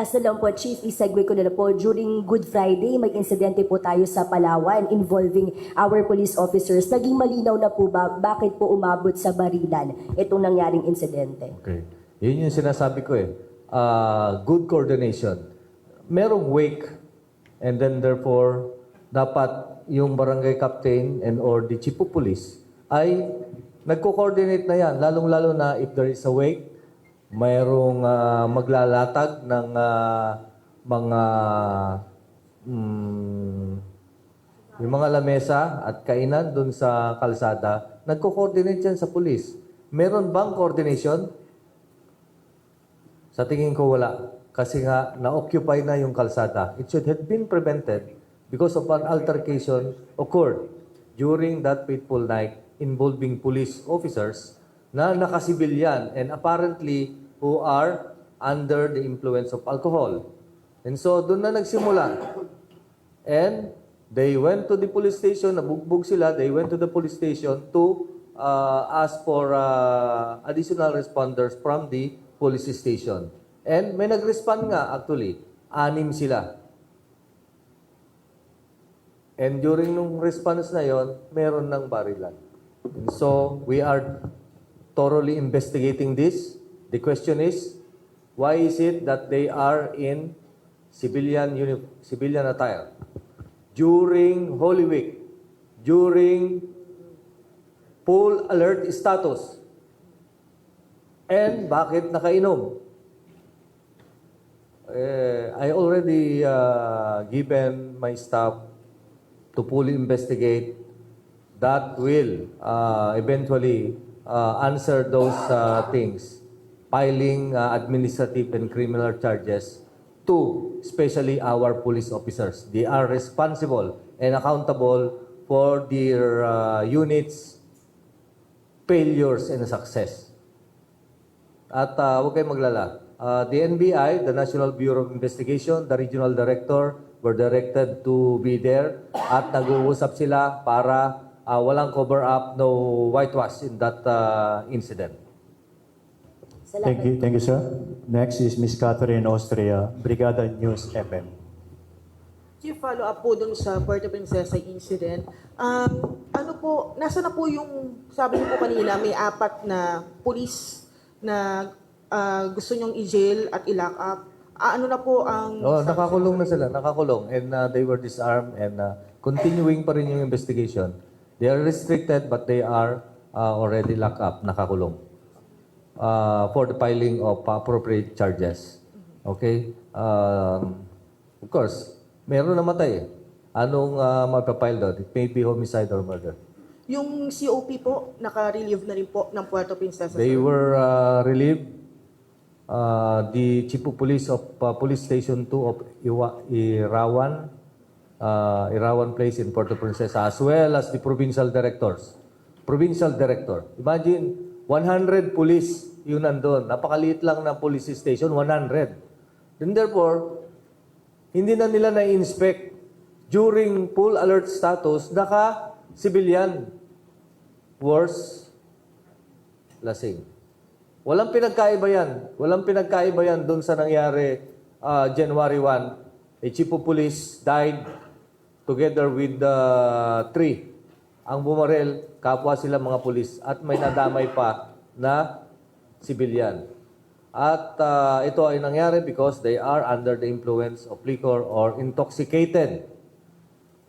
Asa lang po, Chief, isegue ko na lang po. During Good Friday, may insidente po tayo sa Palawan involving our police officers. Naging malinaw na po ba bakit po umabot sa barilan itong nangyaring insidente? Okay. Yun yung sinasabi ko eh. Good coordination. Merong wake and then therefore, dapat yung barangay captain and or the chief of police ay nagko-coordinate na yan. Lalong-lalo na if there is a wake, mayroong maglalatag ng mga yung mga lamesa at kainan dun sa kalsada, nagko-coordinate yan sa police. Meron bang coordination? Sa tingin ko wala. Kasi nga, na-occupy na yung kalsada. It should have been prevented because of an altercation occurred during that fateful night involving police officers na nakasibilyan and apparently who are under the influence of alcohol. And so, doon na nagsimula. And they went to the police station, nabugbog sila, they went to the police station to ask for additional responders from the police station. And may nag-respond nga actually, 6 sila. And during nung response na yon, meron ng barilan. And so, we are thoroughly investigating this. The question is, why is it that they are in civilian attire? During Holy Week, during full alert status, and bakit nakainom? I already given my staff to fully investigate. That will eventually answer those things, filing administrative and criminal charges to especially our police officers. They are responsible and accountable for their units' failures and success. At huwag kayong maglala. The NBI, the National Bureau of Investigation, the regional director were directed to be there at nag-uusap sila para walang cover-up, no whitewash in that incident. Salamat. Thank you, sir. Next is Ms. Catherine Austria, Brigada News FM. Chief, follow-up po dun sa Puerto Princesa incident. Ano po, nasa na po yung, sabi niyo po kanina, may 4 na police na gusto nyong i-jail at i-lock up. Ano na po ang... Nakakulong na sila, nakakulong. And they were disarmed and continuing pa rin yung investigation. They are restricted but they are already locked up, nakakulong. For the filing of appropriate charges. Okay? Of course, meron namatay. Anong magpapile doon? It may be homicide or murder. Yung COP po, naka-relieve na rin po ng Puerto Princesa. They were relieved. The Chief of Police of Police Station 2 of Irawan, Irawan Place in Puerto Princesa, as well as the provincial directors. Provincial director. Imagine, 100 police yun nandun. Napakaliit lang na police station, 100. And therefore, hindi na nila na-inspect. During full alert status, naka-civilian. Worse, lasing. Walang pinagkaiba yan. Walang pinagkaiba yan doon sa nangyari January 1. A chief of police died together with 3. Ang bumarel, kapwa sila mga pulis. At may nadamay pa na civilian. At ito ay nangyari because they are under the influence of liquor or intoxicated.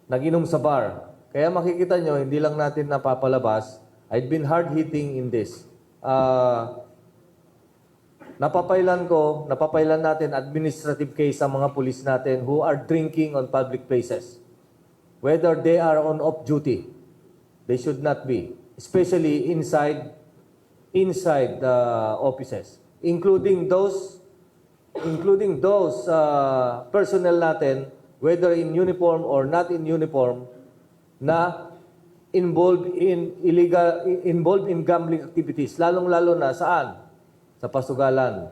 Nag-inom sa bar. Kaya makikita nyo, hindi lang natin napapalabas. I've been hard-hitting in this. Napapailan natin administrative case sa mga pulis natin who are drinking on public places. Whether they are on off duty, they should not be. Especially inside the offices. Including those personnel natin, whether in uniform or not in uniform, na involved in gambling activities. Lalong-lalo na saan? Sa pasugalan,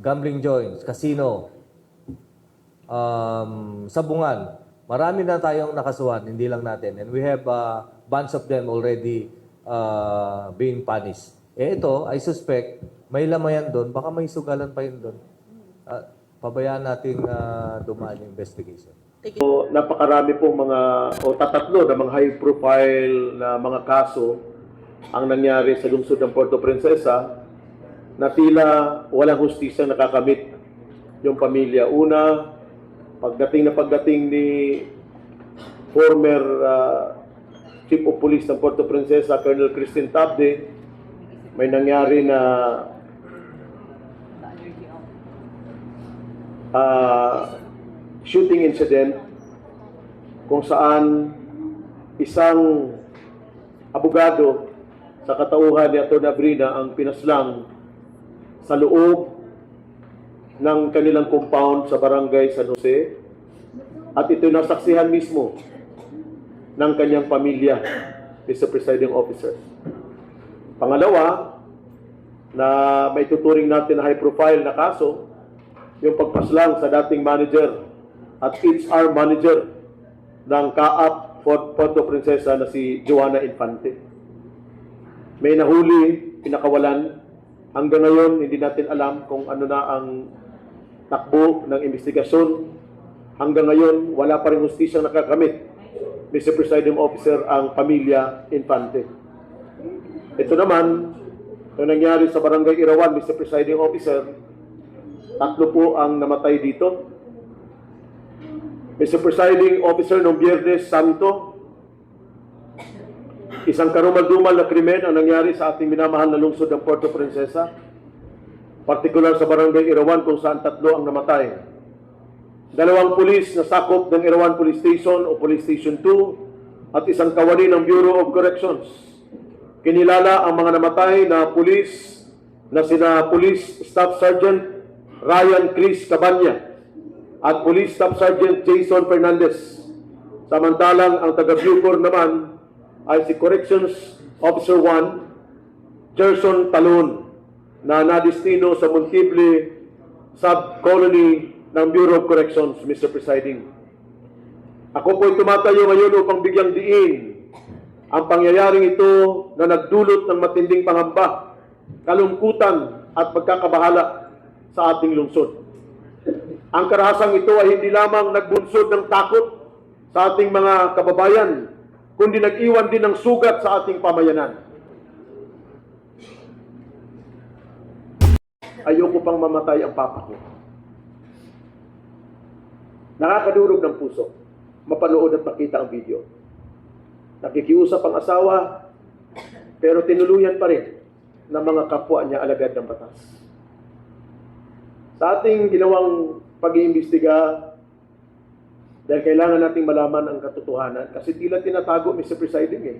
gambling joints, casino, sabungan. Marami na tayong nakasuhan, hindi lang natin. And we have a bunch of them already being punished. Ito, I suspect, may lamayan doon, baka may sugalan pa yun doon. pabayaan nating dumaan yung investigation. So, napakarami pong mga o tatatlo na mga high profile na mga kaso ang nangyari sa lungsod ng Puerto Princesa na tila walang hustisya nakakamit yung pamilya. Una, pagdating ni former Chief of Police ng Puerto Princesa, Colonel Christine Tabde, may nangyari na shooting incident kung saan isang abogado sa katauhan ni Atty. Abrina ang pinaslang sa loob ng kanilang compound sa barangay San Jose at ito nasaksihan mismo ng kanyang pamilya, Mr. Presiding Officer. Pangalawa, na may tuturing natin na high profile na kaso, yung pagpaslang sa dating manager at HR manager ng CAAP Puerto Princesa na si Joanna Infante. May nahuli, pinakawalan. Hanggang ngayon, hindi natin alam kung ano na ang takbo ng investigasyon. Hanggang ngayon, wala pa rin hustisyang nakakamit, Mr. Presiding Officer, ang pamilya Infante. Ito naman, yung nangyari sa Barangay Irawan, Mr. Presiding Officer, 3 po ang namatay dito. Mr. Presiding Officer, noong Biyernes Santo, isang karumal-dumal na krimen ang nangyari sa ating minamahal na lungsod ng Puerto Princesa, partikular sa Barangay Irawan kung saan 3 ang namatay. 2 pulis na sakop ng Irawan Police Station o Police Station 2 at isang kawani ng Bureau of Corrections. Kinilala ang mga namatay na pulis na sina Police Staff Sergeant Ryan Chris Cabanya at Police Staff Sergeant Jason Fernandez. Samantalang ang taga-Bucor naman ay si Corrections Officer 1, Gerson Talon, na nadistino sa Montible Sub-Colony ng Bureau of Corrections, Mr. Presiding. Ako po'y tumatayo ngayon upang bigyang diin ang pangyayaring ito na nagdulot ng matinding pangamba, kalungkutan at pagkakabahala sa ating lungsod. Ang karahasang ito ay hindi lamang nagbunsod ng takot sa ating mga kababayan, kundi nag-iwan din ng sugat sa ating pamayanan. Ayoko pang mamatay ang papa ko. Nakakadurog ng puso mapanood at makita ang video. Nakikiusap ang asawa, pero tinuluyan pa rin ng mga kapwa niya alagad ng batas. Sa ating ginawang pag-iimbestiga, dahil kailangan nating malaman ang katotohanan, kasi tila tinatago, Mr. Presiding eh.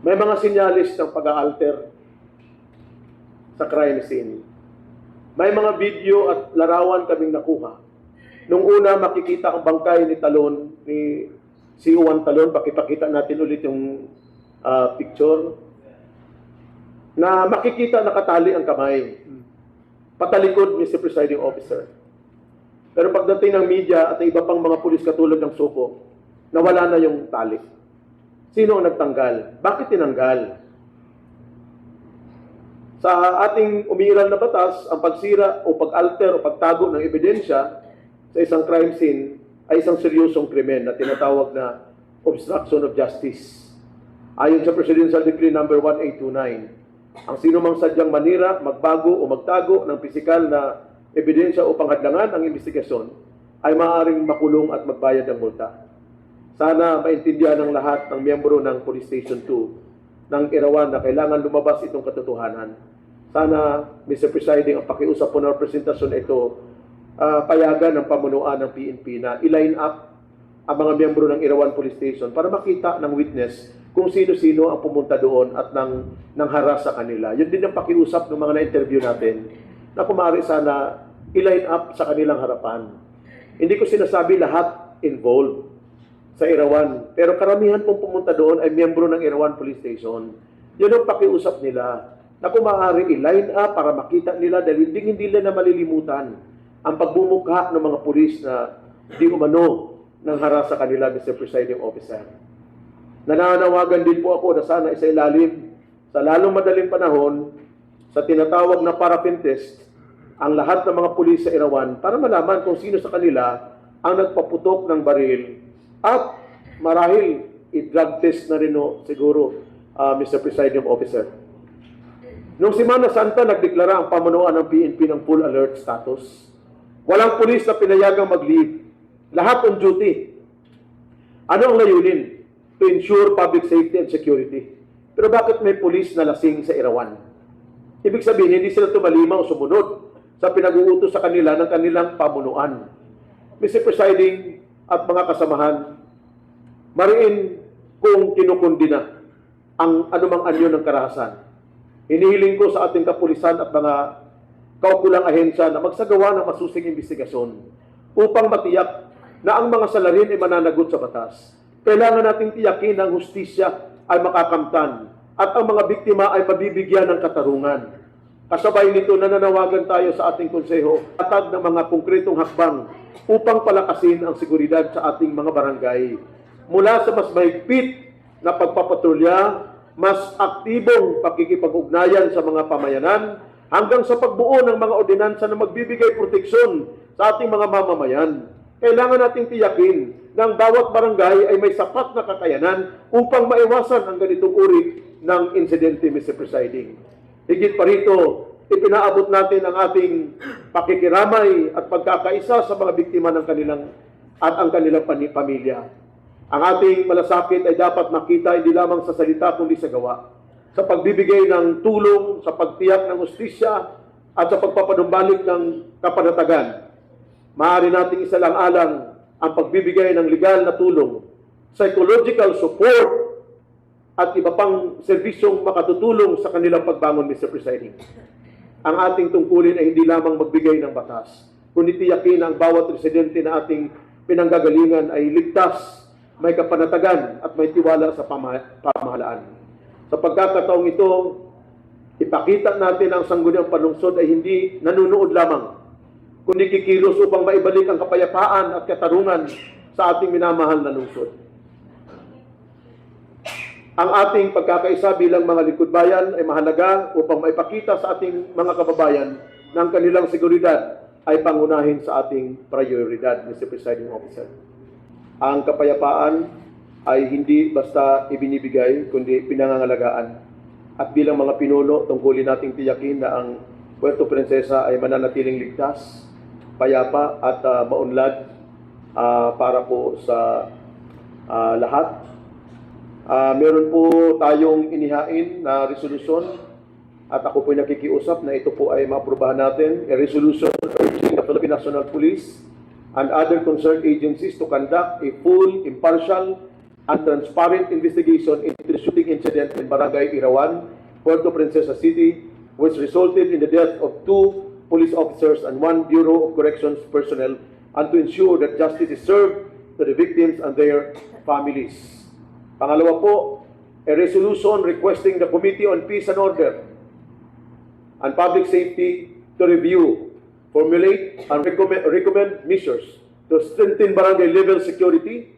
May mga sinyalis ng pag-aalter sa crime scene. May mga video at larawan kaming nakuha. Nung una, makikita ang bangkay ni Talon, ni CO1 Talon, pakipakita natin ulit yung picture, na makikita nakatali ang kamay. Patalikod, Mr. Presiding Officer. Pero pagdating ng media at iba pang mga pulis katulad ng Suko, nawala na yung tali. Sino ang nagtanggal? Bakit tinanggal? Sa ating umiiral na batas, ang pagsira o pag-alter o pagtago ng ebidensya sa isang crime scene ay isang seryosong krimen na tinatawag na obstruction of justice. Ayon sa Presidential Decree No. 1829, ang sinumang sadyang manira, magbago o magtago ng pisikal na ebidensya o panghadlangan ang investigasyon ay maaaring makulong at magbayad ng multa. Sana maintindihan ng lahat ng miyembro ng Police Station 2 ng Irawan na kailangan lumabas itong katotohanan. Sana, Mr. Presiding, ang pakiusap po ng presentasyon ito, payagan ng pamunuan ng PNP na i-line up ang mga miyembro ng Irawan Police Station para makita ng witness kung sino-sino ang pumunta doon at nang haras sa kanila. Yun din ang pakiusap ng mga na-interview natin na kumari sana i-line up sa kanilang harapan. Hindi ko sinasabi lahat involved sa Irawan, pero karamihan pong pumunta doon ay miyembro ng Irawan Police Station. Yun ang pakiusap nila na kung maaari i-line up para makita nila dahil hindi nila na malilimutan ang pagbumukha ng mga pulis na di umano ng haras sa kanila, Mr. Presiding Officer. Nananawagan din po ako na sana isailalim sa lalong madaling panahon sa tinatawag na paraffin test ang lahat ng mga pulis sa Irawan para malaman kung sino sa kanila ang nagpaputok ng baril at marahil i-drug test na rin siguro, Mr. Presiding Officer. Noong Semana Santa, nagdeklara ang pamunuan ng PNP ng full alert status. Walang pulis na pinayagang mag-leave. Lahat on duty. Ano ang layunin? To ensure public safety and security. Pero bakit may pulis na lasing sa Irawan? Ibig sabihin, hindi sila tumalima o sumunod sa pinag-uutos sa kanila ng kanilang pamunuan. Mr. Presiding at mga kasamahan, mariin kung kinukundina ang anumang anyo ng karahasan. Hinihiling ko sa ating kapulisan at mga kaukulang ahensya na magsagawa ng masusing investigasyon upang matiyak na ang mga salarin ay mananagot sa batas. Kailangan nating tiyakin na ang hustisya ay makakamtan at ang mga biktima ay mabibigyan ng katarungan. Kasabay nito, nananawagan tayo sa ating konseho atag ng mga konkretong hakbang upang palakasin ang seguridad sa ating mga barangay. Mula sa mas mahigpit na pagpapatrolya, mas aktibong pakikipag-ugnayan sa mga pamayanan, hanggang sa pagbuo ng mga ordinansa na magbibigay proteksyon sa ating mga mamamayan. Kailangan nating tiyakin na ang bawat barangay ay may sapat na kakayanan upang maiwasan ang ganitong uri ng insidente, Mr. Presiding. Higit pa rito, ipinaabot natin ang ating pakikiramay at pagkakaisa sa mga biktima ng ang kanilang pamilya. Ang ating malasakit ay dapat makita hindi lamang sa salita kundi sa gawa. Sa pagbibigay ng tulong, sa pagtiyak ng hustisya at sa pagpapanumbalik ng kapanatagan. Maaari nating isalang-alang ang pagbibigay ng legal na tulong, psychological support, at iba pang serbisyong makatutulong sa kanilang pagbangon, Mr. Presiding. Ang ating tungkulin ay hindi lamang magbigay ng batas, kundi tiyakin ang bawat residente na ating pinanggagalingan ay ligtas, may kapanatagan at may tiwala sa pamahalaan. Sa pagkakataong ito, ipakita natin ang sangguniang panlungsod ay hindi nanunood lamang, kundi kikilos upang maibalik ang kapayapaan at katarungan sa ating minamahal na lungsod. Ang ating pagkakaisa bilang mga likod bayan ay mahalaga upang maipakita sa ating mga kababayan na ang kanilang seguridad ay pangunahin sa ating prioridad, Mr. Presiding Officer. Ang kapayapaan ay hindi basta ibinibigay, kundi pinangangalagaan. At bilang mga pinuno, tungkulin nating tiyakin na ang Puerto Princesa ay mananatiling ligtas, payapa at maunlad para po sa lahat. Meron po tayong inihain na resolusyon at ako po nakikiusap na ito po ay maaprubahan natin. A resolution urging the Philippine National Police and other concerned agencies to conduct a full, impartial, and transparent investigation into the shooting incident in Barangay Irawan, Puerto Princesa City, which resulted in the death of 2 police officers and 1 Bureau of Corrections personnel, and to ensure that justice is served to the victims and their families. Pangalawa po, a resolution requesting the Committee on Peace and Order and Public Safety to review, formulate, and recommend measures to strengthen barangay level security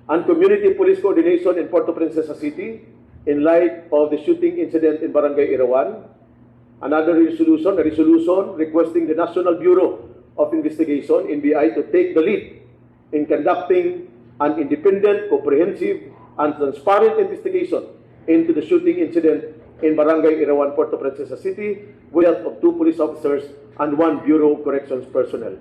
and community police coordination in Puerto Princesa City in light of the shooting incident in Barangay Irawan. Another resolution, a resolution requesting the National Bureau of Investigation, NBI, to take the lead in conducting an independent, comprehensive, and transparent investigation into the shooting incident in Barangay Irawan, Puerto Princesa City, with the death of 2 police officers and 1 Bureau of Corrections personnel.